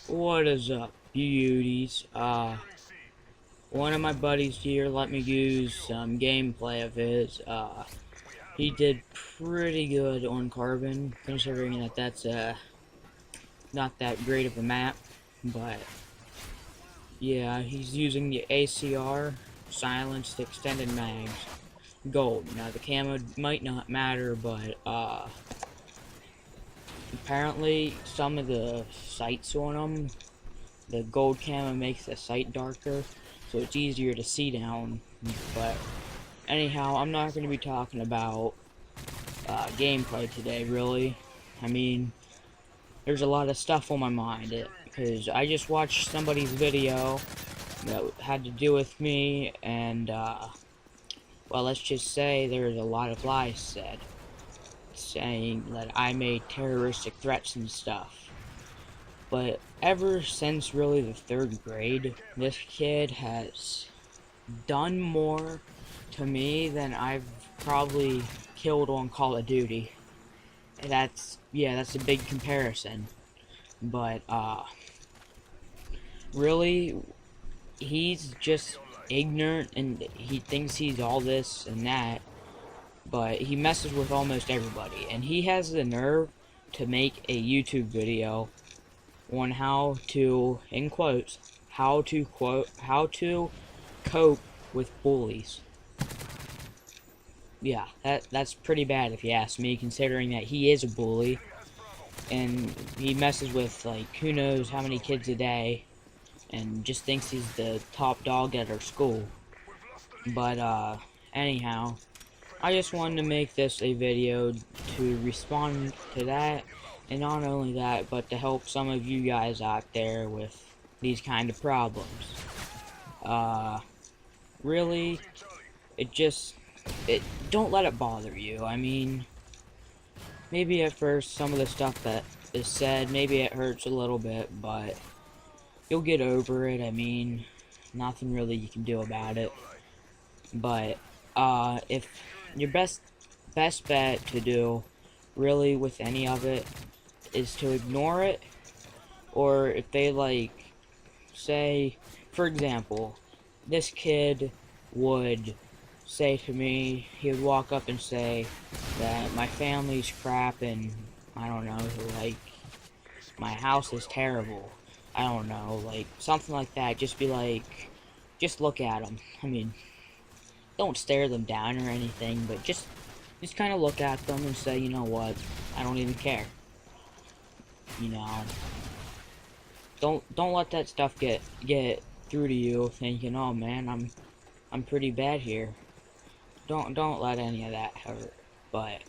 What is up, beauties? One of my buddies here let me use some gameplay of his. He did pretty good on Carbon, considering that that's not that great of a map. But yeah, he's using the ACR silenced extended mags gold. Now the camo might not matter, but apparently some of the sights on them, the gold camo makes the sight darker, so it's easier to see down. But anyhow, I'm not going to be talking about gameplay today, really. I mean, there's a lot of stuff on my mind, because I just watched somebody's video that had to do with me, and, well, let's just say there's a lot of lies said, saying that I made terroristic threats and stuff. But ever since really the 3rd grade, this kid has done more to me than I've probably killed on Call of Duty. And that's a big comparison. But really, he's just ignorant and he thinks he's all this and that, but he messes with almost everybody, and he has the nerve to make a YouTube video on how to, in quotes, how to cope with bullies. Yeah, that's pretty bad if you ask me, considering that he is a bully, and he messes with, like, who knows how many kids a day, and just thinks he's the top dog at our school. But, anyhow, I just wanted to make this a video to respond to that, and not only that, but to help some of you guys out there with these kind of problems. Really, don't let it bother you. I mean, maybe at first some of the stuff that is said, maybe it hurts a little bit, but you'll get over it. I mean, nothing really you can do about it. But, if your best bet to do, really, with any of it, is to ignore it, or if they, like, say, for example, this kid would say to me, he would walk up and say that my family's crap and, I don't know, like, my house is terrible. I don't know, like, something like that. Just be like, just look at them. I mean, don't stare them down or anything, but just kind of look at them and say, you know what, I don't even care. You know, don't let that stuff get through to you, thinking, oh man, I'm pretty bad here. Don't let any of that hurt. But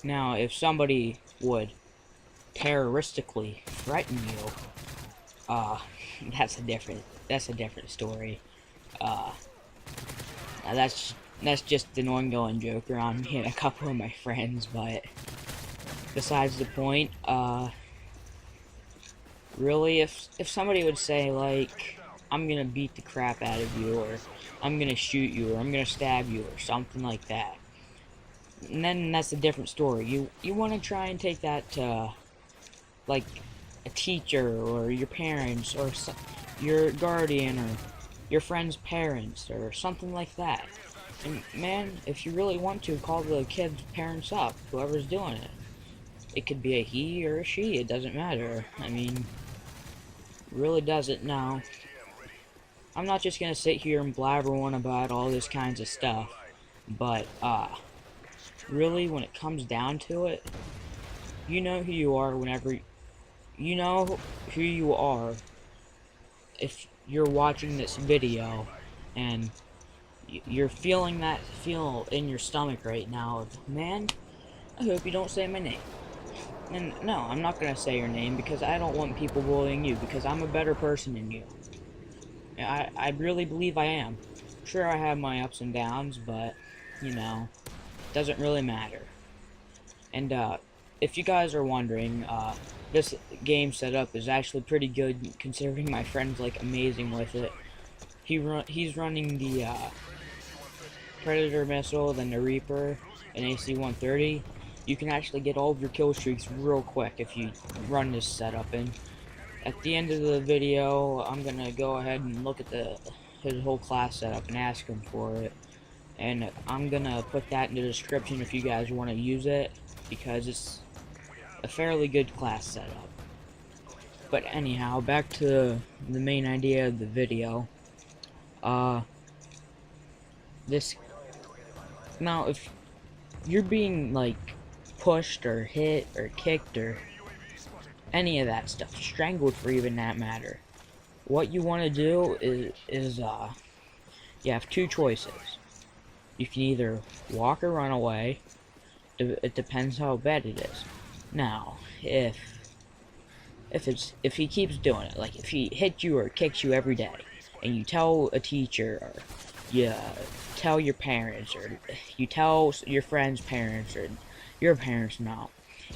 now, if somebody would terroristically threaten you, that's a different story. That's just an ongoing joke around me and a couple of my friends, but besides the point, really, if somebody would say, like, I'm gonna beat the crap out of you, or I'm gonna shoot you, or I'm gonna stab you, or something like that, and then that's a different story. You want to try and take that to, like, a teacher, or your parents, or your guardian, or your friend's parents, or something like that. And man, if you really want to, call the kid's parents up, whoever's doing it. It could be a he or a she, it doesn't matter. I mean, really doesn't now. I'm not just gonna sit here and blabber on about all this kinds of stuff, but, really, when it comes down to it, you know who you are you know who you are if you're watching this video, and you're feeling that feel in your stomach right now of, man, I hope you don't say my name. And no, I'm not gonna say your name, because I don't want people bullying you, because I'm a better person than you. I really believe I am. Sure, I have my ups and downs, but, you know, doesn't really matter. And, if you guys are wondering, this game setup is actually pretty good, considering my friend's, like, amazing with it. He's running the, Predator missile, then the Reaper, and AC-130, you can actually get all of your kill streaks real quick if you run this setup. And at the end of the video, I'm gonna go ahead and look at his whole class setup and ask him for it. And I'm gonna put that in the description if you guys want to use it, because it's a fairly good class setup. But anyhow, back to the main idea of the video. Now if you're being like pushed or hit or kicked or any of that stuff, strangled for even that matter, what you want to do is you have two choices. You can either walk or run away. It depends how bad it is. Now, if he keeps doing it, like if he hits you or kicks you every day, and you tell a teacher, or you tell your parents, or you tell your friend's parents, or your parents now,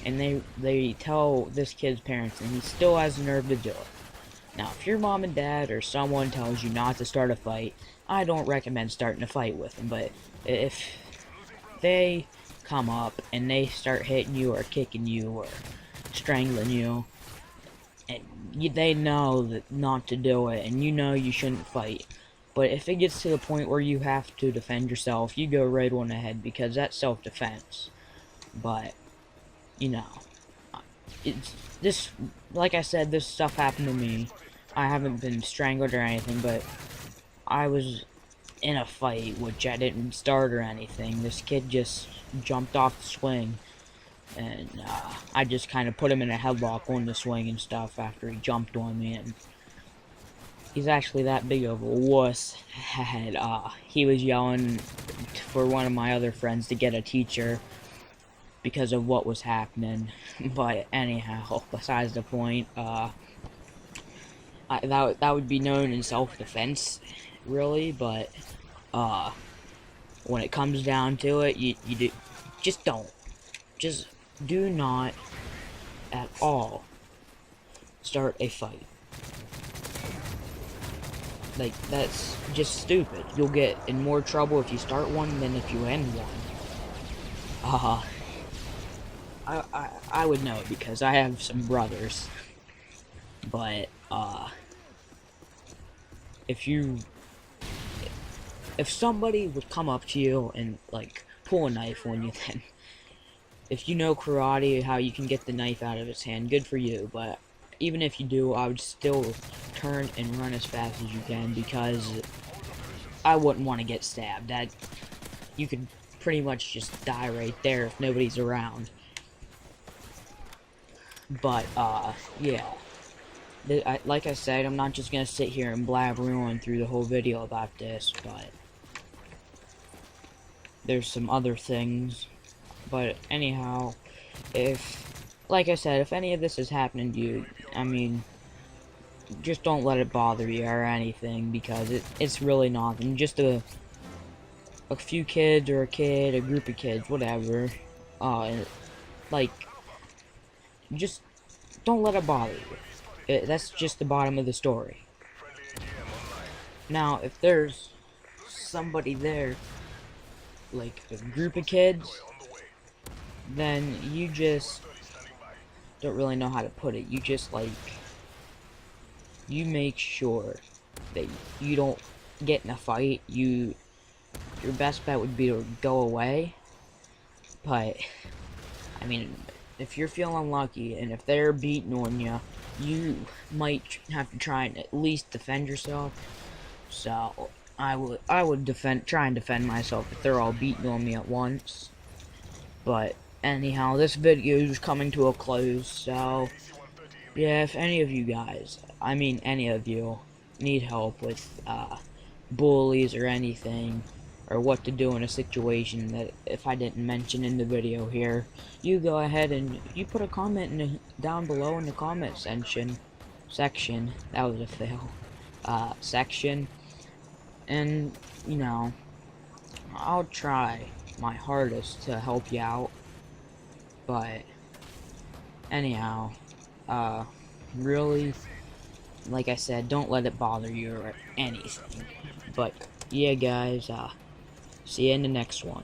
and they tell this kid's parents, and he still has the nerve to do it. Now, if your mom and dad or someone tells you not to start a fight, I don't recommend starting a fight with them. But if they come up and they start hitting you or kicking you or strangling you, and they know that not to do it, and you know you shouldn't fight, but if it gets to the point where you have to defend yourself, you go right on ahead, because that's self-defense. But you know, like I said, this stuff happened to me. I haven't been strangled or anything, but I was in a fight, which I didn't start or anything. This kid just jumped off the swing, and I just kind of put him in a headlock on the swing and stuff after he jumped on me. And he's actually that big of a wuss. He was yelling for one of my other friends to get a teacher because of what was happening. But anyhow, besides the point, that would be known in self-defense, really. But when it comes down to it, you just do not at all start a fight. Like, that's just stupid. You'll get in more trouble if you start one than if you end one. I would know, because I have some brothers. But if somebody would come up to you and like pull a knife on you, then if you know karate, how you can get the knife out of its hand, good for you. But even if you do, I would still turn and run as fast as you can, because I wouldn't want to get stabbed. You could pretty much just die right there if nobody's around. But yeah, like I said, I'm not just gonna sit here and blabber on through the whole video about this, but there's some other things. But anyhow, like I said, if any of this is happening to you, I mean, just don't let it bother you or anything, because it's really nothing. Just a few kids, or a group of kids, whatever. Like, just don't let it bother you. That's just the bottom of the story. Now, if there's somebody there, like a group of kids, then you just don't really know how to put it. You just, like, you make sure that you don't get in a fight. Your best bet would be to go away. But I mean, if you're feeling lucky and if they're beating on you, you might have to try and at least defend yourself. So I would try and defend myself if they're all beating on me at once. But anyhow, this video is coming to a close, so yeah, if any of you guys, I mean any of you, need help with bullies or anything, or what to do in a situation that if I didn't mention in the video here, you go ahead and you put a comment down below in the comment section, that was a fail, section, and, you know, I'll try my hardest to help you out. But anyhow, really, like I said, don't let it bother you or anything. But yeah, guys, see you in the next one.